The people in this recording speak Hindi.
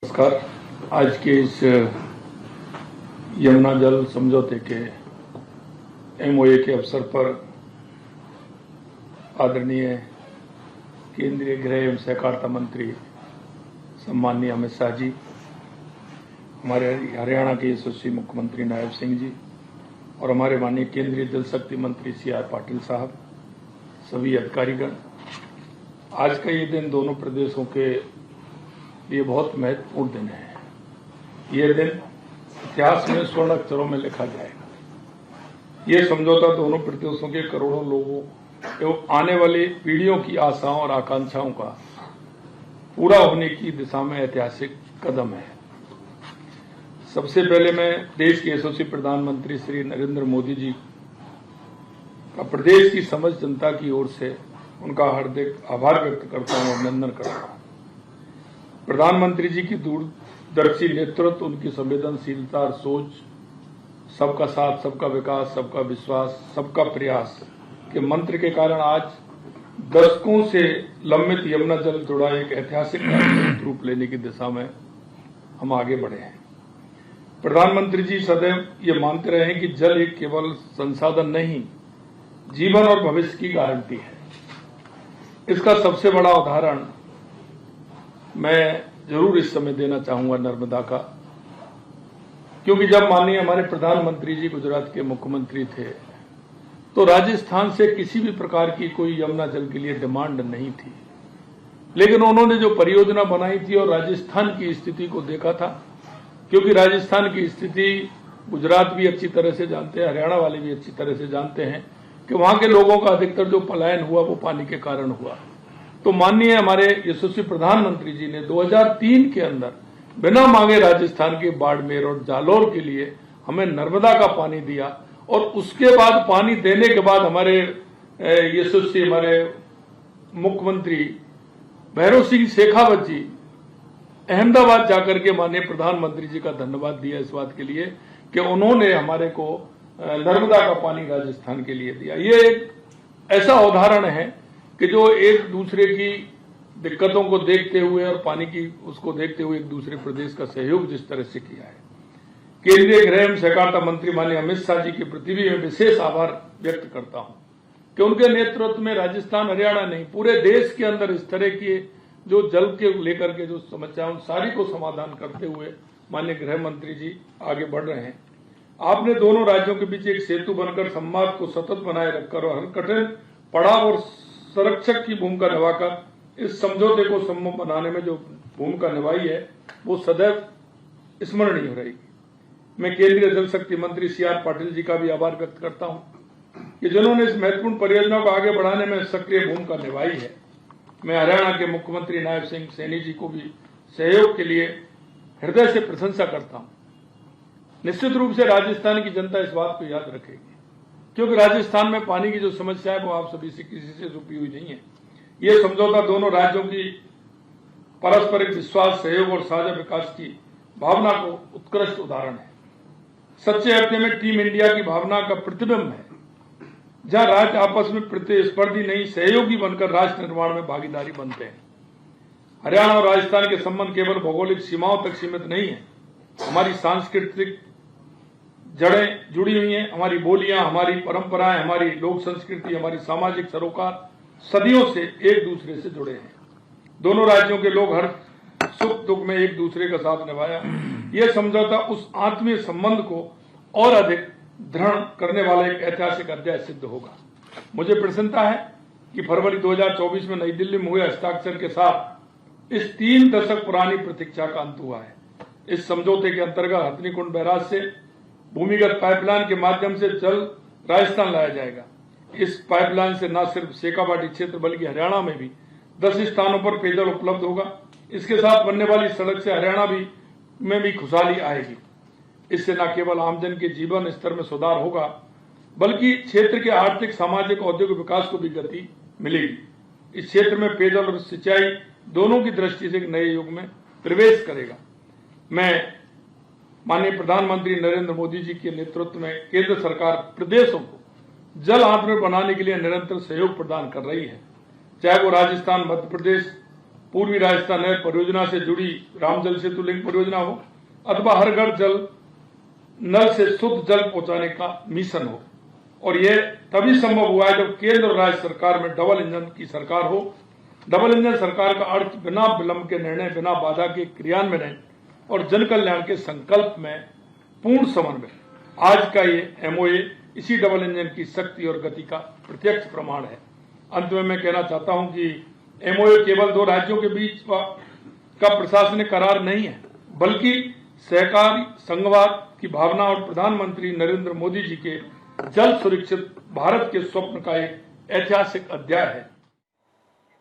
नमस्कार। आज के इस यमुना जल समझौते के एमओए के अवसर पर आदरणीय केंद्रीय गृह एवं सहकारिता मंत्री सम्माननीय अमित शाह जी, हमारे हरियाणा के यशस्वी मुख्यमंत्री नायब सिंह जी और हमारे माननीय केंद्रीय जल शक्ति मंत्री CR पाटिल साहब, सभी अधिकारीगण, आज का ये दिन दोनों प्रदेशों के ये बहुत महत्वपूर्ण दिन है। ये दिन इतिहास में स्वर्ण अक्षरों में लिखा जाएगा। ये समझौता दोनों प्रदेशों के करोड़ों लोगों एवं आने वाली पीढ़ियों की आशाओं और आकांक्षाओं का पूरा होने की दिशा में ऐतिहासिक कदम है। सबसे पहले मैं देश के यशस्वी प्रधानमंत्री श्री नरेंद्र मोदी जी का प्रदेश की समस्त जनता की ओर से उनका हार्दिक आभार व्यक्त करता हूं और अभिनंदन करता हूं। प्रधानमंत्री जी की दूरदर्शी नेतृत्व, उनकी संवेदनशीलता और सोच, सबका साथ, सबका विकास, सबका विश्वास, सबका प्रयास के मंत्र के कारण आज दशकों से लंबित यमुना जल जुड़ा एक ऐतिहासिक रूप लेने की दिशा में हम आगे बढ़े हैं। प्रधानमंत्री जी सदैव ये मानते रहे हैं कि जल एक केवल संसाधन नहीं, जीवन और भविष्य की गारंटी है। इसका सबसे बड़ा उदाहरण मैं जरूर इस समय देना चाहूंगा नर्मदा का, क्योंकि जब माननीय हमारे प्रधानमंत्री जी गुजरात के मुख्यमंत्री थे तो राजस्थान से किसी भी प्रकार की कोई यमुना जल के लिए डिमांड नहीं थी, लेकिन उन्होंने जो परियोजना बनाई थी और राजस्थान की स्थिति को देखा था, क्योंकि राजस्थान की स्थिति गुजरात भी अच्छी तरह से जानते हैं, हरियाणा वाले भी अच्छी तरह से जानते हैं कि वहां के लोगों का अधिकतर जो पलायन हुआ वो पानी के कारण हुआ। तो माननीय हमारे यशस्वी प्रधानमंत्री जी ने 2003 के अंदर बिना मांगे राजस्थान के बाड़मेर और जालौर के लिए हमें नर्मदा का पानी दिया और उसके बाद पानी देने के बाद हमारे यशस्वी हमारे मुख्यमंत्री भैरव सिंह शेखावत जी अहमदाबाद जाकर के माननीय प्रधानमंत्री जी का धन्यवाद दिया इस बात के लिए कि उन्होंने हमारे को नर्मदा का पानी राजस्थान के लिए दिया। ये एक ऐसा उदाहरण है कि जो एक दूसरे की दिक्कतों को देखते हुए और पानी की उसको देखते हुए एक दूसरे प्रदेश का सहयोग जिस तरह से किया है। केंद्रीय गृह एवं सहकारिता मंत्री माननीय अमित शाह जी के प्रति भी मैं विशेष आभार व्यक्त करता हूं कि उनके नेतृत्व में राजस्थान, हरियाणा नहीं, पूरे देश के अंदर इस तरह की जो जल के लेकर के जो समस्याओं सारी को समाधान करते हुए माननीय गृह मंत्री जी आगे बढ़ रहे हैं। आपने दोनों राज्यों के बीच एक सेतु बनकर संवाद को सतत बनाए रखकर और हर कठिन पड़ाव और संरक्षक की भूमिका निभाकर इस समझौते को संभव बनाने में जो भूमिका निभाई है वो सदैव स्मरणीय हो रहेगी। मैं केंद्रीय जल शक्ति मंत्री CR पाटिल जी का भी आभार व्यक्त करता हूं कि जिन्होंने इस महत्वपूर्ण परियोजना को आगे बढ़ाने में सक्रिय भूमिका निभाई है। मैं हरियाणा के मुख्यमंत्री नायब सिंह सैनी जी को भी सहयोग के लिए हृदय से प्रशंसा करता हूं। निश्चित रूप से राजस्थान की जनता इस बात को याद रखेगी, क्योंकि राजस्थान में पानी की जो समस्या है वो आप सभी से किसी से छुपी हुई नहीं है। ये समझौता दोनों राज्यों की पारस्परिक विश्वास, सहयोग और साझा विकास की भावना को उत्कृष्ट उदाहरण है। सच्चे अर्थ में टीम इंडिया की भावना का प्रतिबिंब है, जहां राज्य आपस में प्रतिस्पर्धी नहीं, सहयोगी बनकर राष्ट्र निर्माण में भागीदारी बनते हैं। हरियाणा और राजस्थान के संबंध केवल भौगोलिक सीमाओं तक सीमित नहीं है, हमारी सांस्कृतिक जड़ें जुड़ी हुई हैं, हमारी बोलियां, हमारी परंपराएं, हमारी लोक संस्कृति, हमारी सामाजिक सरोकार सदियों से एक दूसरे से जुड़े हैं। दोनों राज्यों के लोग हर सुख दुख में एक दूसरे का साथ निभाया। यह समझौता उस आत्मीय संबंध को और अधिक दृढ़ करने वाला एक ऐतिहासिक अध्याय सिद्ध होगा। मुझे प्रसन्नता है कि फरवरी 2024 में नई दिल्ली में हुए हस्ताक्षर के साथ इस 3 दशक पुरानी प्रतीक्षा का अंत हुआ है। इस समझौते के अंतर्गत हथनीकुंड बैराज से भूमिगत पाइपलाइन के माध्यम से जल राजस्थान लाया जाएगा। इस पाइपलाइन से न सिर्फ शेखावाटी क्षेत्र बल्कि हरियाणा में भी 10 स्थानों पर पेयजल उपलब्ध होगा। इसके साथ बनने वाली सड़क से हरियाणा में भी खुशहाली आएगी। इससे न केवल आमजन के जीवन स्तर में सुधार होगा, बल्कि क्षेत्र के आर्थिक, सामाजिक, औद्योगिक विकास को भी गति मिलेगी। इस क्षेत्र में पेयजल और सिंचाई दोनों की दृष्टि से एक नए युग में प्रवेश करेगा। मैं माननीय प्रधानमंत्री नरेंद्र मोदी जी के नेतृत्व में केंद्र सरकार प्रदेशों को जल आत्मनिर्भर बनाने के लिए निरंतर सहयोग प्रदान कर रही है, चाहे वो राजस्थान, मध्य प्रदेश, पूर्वी राजस्थान नहर परियोजना से जुड़ी रामजल सेतु लिंक परियोजना हो अथवा हर घर जल नल से शुद्ध जल पहुंचाने का मिशन हो। और यह तभी संभव हुआ है जब केंद्र और राज्य सरकार में डबल इंजन की सरकार हो। डबल इंजन सरकार का अर्थ बिना विलंब के निर्णय, बिना बाधा के क्रियान्वयन और जन कल्याण के संकल्प में पूर्ण समन्वय। आज का ये एमओए इसी डबल इंजन की शक्ति और गति का प्रत्यक्ष प्रमाण है। अंत में मैं कहना चाहता हूं कि एमओए केवल दो राज्यों के बीच का प्रशासनिक करार नहीं है, बल्कि सहकारी संघवाद की भावना और प्रधानमंत्री नरेंद्र मोदी जी के जल सुरक्षित भारत के स्वप्न का एक ऐतिहासिक अध्याय है।